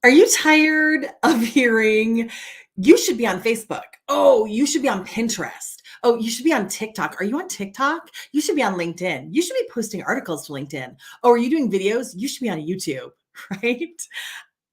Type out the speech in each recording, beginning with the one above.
Are you tired of hearing you should be on Facebook? Oh, you should be on Pinterest. Oh, you should be on TikTok. Are you on TikTok? You should be on LinkedIn. You should be posting articles to LinkedIn. Oh, are you doing videos? You should be on YouTube, right?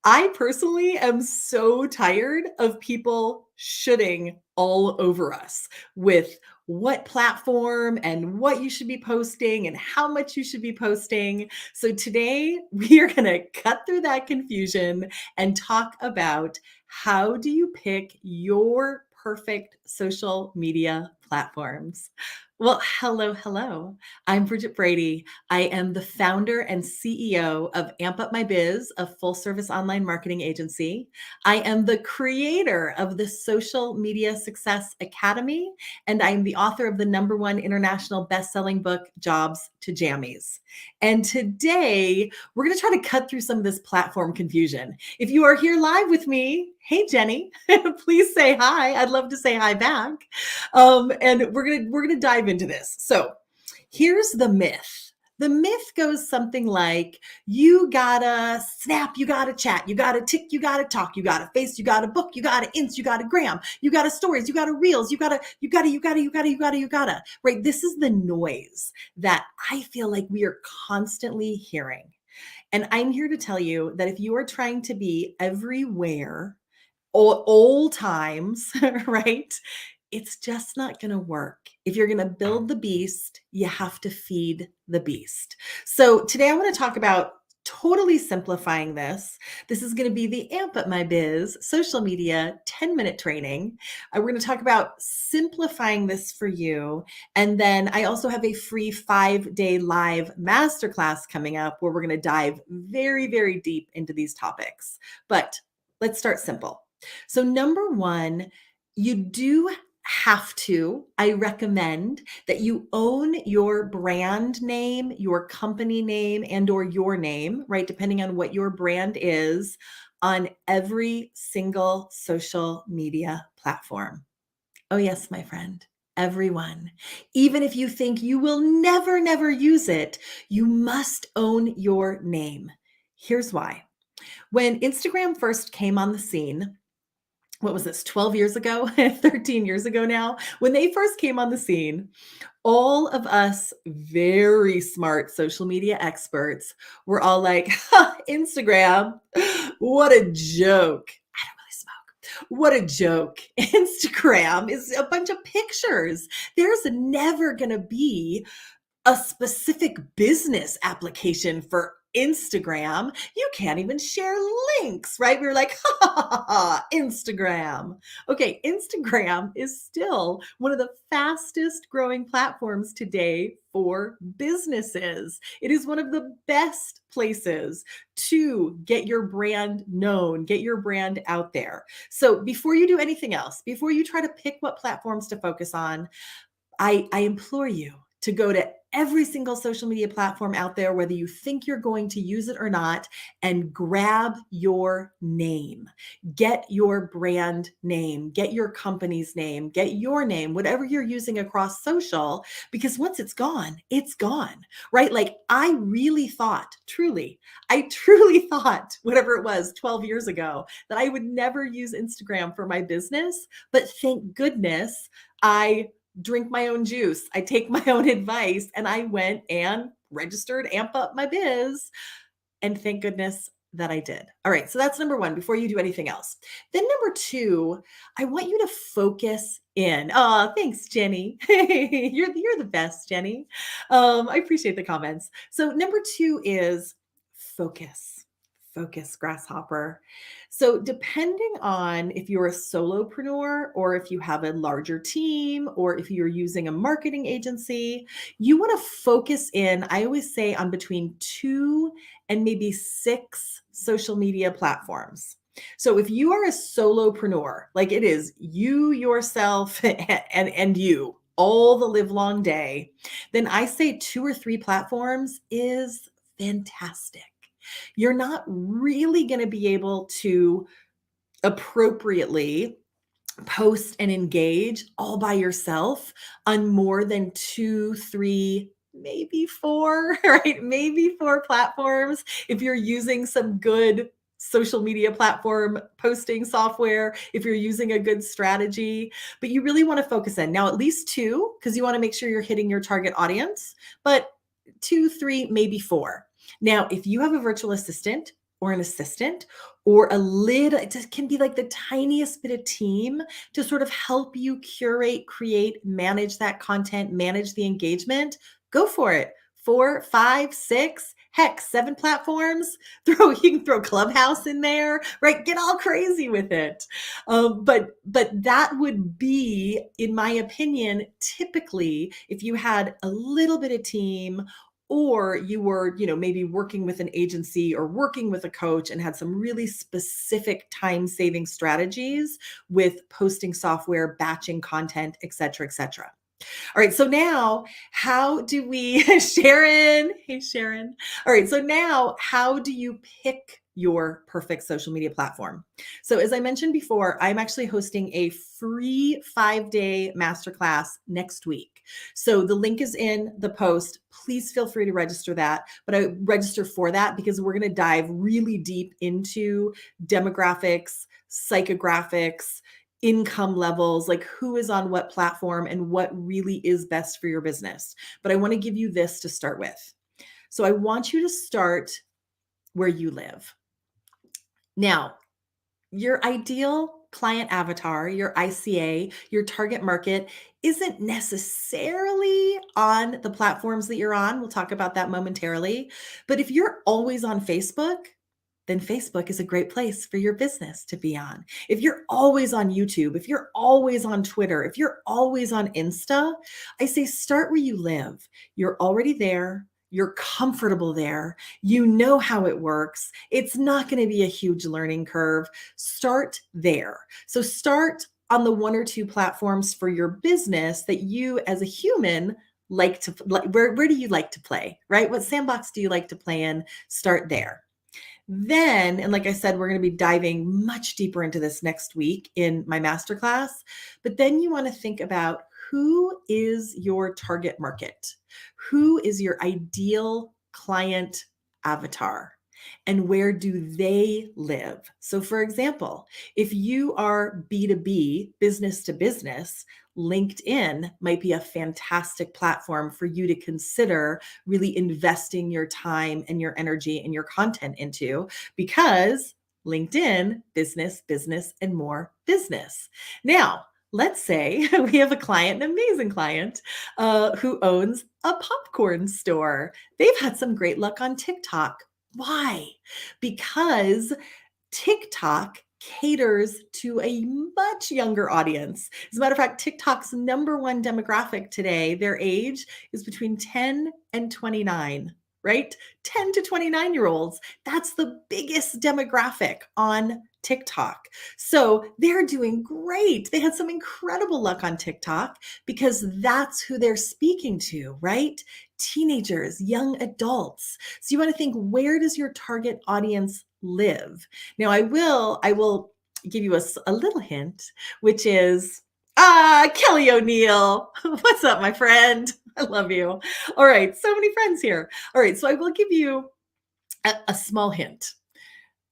I personally am so tired of people shooting all over us with what platform and what you should be posting and how much you should be posting. So today we are going to cut through that confusion and talk about how do you pick your perfect social media platforms. Well, hello, hello. I'm Bridget Brady. I am the founder and CEO of Amp Up My Biz, a full service online marketing agency. I am the creator of the Social Media Success Academy, and I am the author of the #1 international best-selling book, Jobs to Jammies. And today, we're going to try to cut through some of this platform confusion. If you are here live with me, hey Jenny, please say hi. I'd love to say hi back. And we're gonna dive into this. So here's the myth. The myth goes something like you gotta snap, you gotta chat, you gotta tick, you gotta talk, you gotta face, you gotta book, you gotta inst, you gotta gram, you gotta stories, you gotta reels, you gotta. Right? This is the noise that I feel like we are constantly hearing. And I'm here to tell you that if you are trying to be everywhere, all times, right? It's just not going to work. If you're going to build the beast, you have to feed the beast. So today I want to talk about totally simplifying this. This is going to be the Amp Up My Biz social media 10-minute training. We're going to talk about simplifying this for you. And then I also have a free 5-day live masterclass coming up where we're going to dive very, very deep into these topics. But let's start simple. So number one, you do have to, I recommend that you own your brand name, your company name, and or your name, right? Depending on what your brand is on every single social media platform. Oh yes, my friend, everyone. Even if you think you will never, never use it, you must own your name. Here's why. When Instagram first came on the scene, what was this, 12 years ago, 13 years ago now, when they first came on the scene, all of us very smart social media experts were all like, "Ha, Instagram, what a joke. I don't really smoke. What a joke. Instagram is a bunch of pictures. There's never going to be a specific business application for Instagram. You can't even share links, right? We were like, ha, ha, ha, ha, Instagram. Okay, Instagram is still one of the fastest growing platforms today for businesses. It is one of the best places to get your brand known, get your brand out there. So before you do anything else, before you try to pick what platforms to focus on, I implore you to go to every single social media platform out there, whether you think you're going to use it or not, and grab your name. Get your brand name, get your company's name, get your name, whatever you're using across social, because once it's gone, right? Like I really thought, I truly thought, whatever it was 12 years ago, that I would never use Instagram for my business. But thank goodness I drink my own juice. I take my own advice and I went and registered Amp Up My Biz. And thank goodness that I did. All right. So that's number one before you do anything else. Then number two, I want you to focus in. Oh, thanks, Jenny. You're the best, Jenny. I appreciate the comments. So number two is focus. Focus, grasshopper. So, depending on if you're a solopreneur or if you have a larger team or if you're using a marketing agency, you want to focus in, I always say, on between 2 and maybe 6 social media platforms. So if you are a solopreneur, like it is you, yourself, and you all the live long day, then I say 2 or 3 platforms is fantastic. You're not really going to be able to appropriately post and engage all by yourself on more than 2, 3, maybe 4, right? Maybe 4 platforms if you're using some good social media platform posting software if you're using a good strategy, but you really want to focus in. Now, at least two, because you want to make sure you're hitting your target audience, but 2, 3, maybe 4. Now, if you have a virtual assistant or an assistant or it just can be like the tiniest bit of team to sort of help you curate, create, manage that content, manage the engagement, go for it. 4, 5, 6, heck, 7 platforms. You can throw Clubhouse in there, right? Get all crazy with it. But that would be, in my opinion, typically if you had a little bit of team, or you were, maybe working with an agency or working with a coach and had some really specific time-saving strategies with posting software, batching content, et cetera, et cetera. All right. So now how do we, Sharon, hey, Sharon. All right. So now how do you pick your perfect social media platform? So as I mentioned before, I'm actually hosting a free 5-day masterclass next week. So the link is in the post. Please feel free to register that, but I register for that because we're going to dive really deep into demographics, psychographics, income levels, like who is on what platform and what really is best for your business. But I want to give you this to start with. So I want you to start where you live. Now, your ideal client avatar, your ICA, your target market isn't necessarily on the platforms that you're on. We'll talk about that momentarily. But if you're always on Facebook, then Facebook is a great place for your business to be on. If you're always on YouTube, if you're always on Twitter, if you're always on Insta, I say start where you live. You're already there. You're comfortable there. You know how it works. It's not going to be a huge learning curve. Start there. So start on the 1 or 2 platforms for your business that you as a human like to, where do you like to play, right? What sandbox do you like to play in? Start there. Then, and like I said, we're going to be diving much deeper into this next week in my masterclass, but then you want to think about who is your target market? Who is your ideal client avatar? And where do they live? So for example, if you are B2B, business to business, LinkedIn might be a fantastic platform for you to consider really investing your time and your energy and your content into, because LinkedIn, business, business, and more business. Now, let's say we have a client, an amazing client, who owns a popcorn store. They've had some great luck on TikTok. Why? Because TikTok caters to a much younger audience. As a matter of fact, TikTok's #1 demographic today, their age is between 10 and 29, right? 10 to 29-year-olds. That's the biggest demographic on TikTok. So they're doing great. They had some incredible luck on TikTok because that's who they're speaking to, right? Teenagers, young adults. So you want to think, where does your target audience live? Now I will give you a little hint, which is Kelly O'Neill. What's up, my friend? I love you. All right, so many friends here. All right, so I will give you a small hint.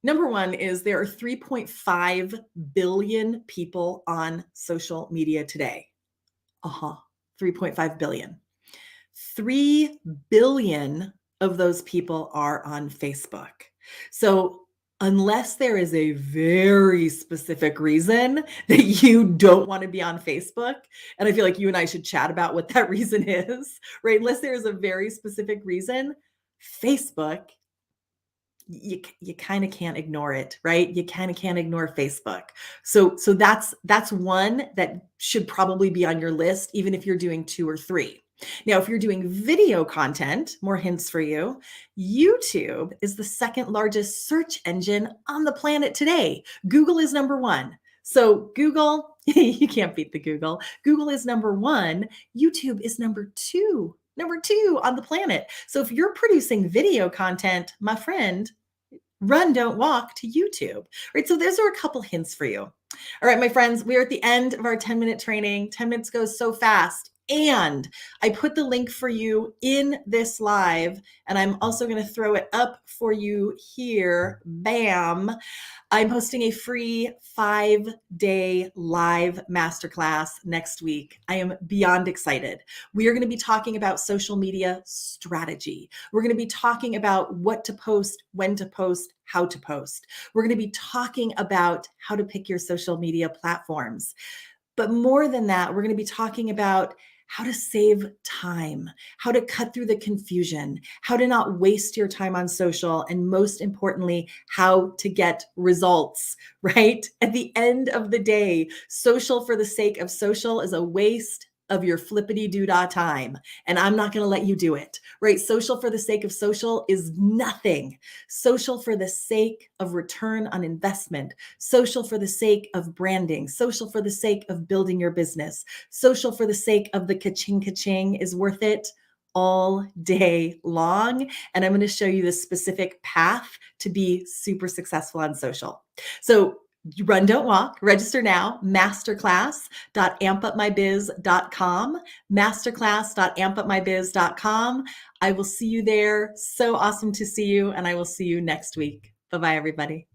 Number 1 is there are 3.5 billion people on social media today. 3.5 billion. 3 billion of those people are on Facebook. So unless there is a very specific reason that you don't want to be on Facebook, and I feel like you and I should chat about what that reason is, right? Unless there is a very specific reason, Facebook, you kind of can't ignore it, right? You kind of can't ignore Facebook. So that's one that should probably be on your list, even if you're doing 2 or 3. Now, if you're doing video content, more hints for you, YouTube is the 2nd largest search engine on the planet today. Google is #1. So Google, you can't beat the Google. Google is #1. YouTube is number 2 on the planet. So if you're producing video content, my friend, run, don't walk to YouTube, right? So those are a couple hints for you. All right, my friends, we're at the end of our 10-minute training. 10 minutes goes so fast. And I put the link for you in this live, and I'm also going to throw it up for you here. Bam. I'm hosting a free 5-day live masterclass next week. I am beyond excited. We are going to be talking about social media strategy. We're going to be talking about what to post, when to post, how to post. We're going to be talking about how to pick your social media platforms. But more than that, we're going to be talking about how to save time, how to cut through the confusion, how to not waste your time on social, and most importantly, how to get results, right? At the end of the day, social for the sake of social is a waste of your flippity doodah time. And I'm not going to let you do it, right? Social for the sake of social is nothing. Social for the sake of return on investment, social for the sake of branding, social for the sake of building your business, social for the sake of the ka-ching ka-ching is worth it all day long. And I'm going to show you the specific path to be super successful on social. So run, don't walk, register now, masterclass.ampupmybiz.com, masterclass.ampupmybiz.com. I will see you there. So awesome to see you. And I will see you next week. Bye-bye, everybody.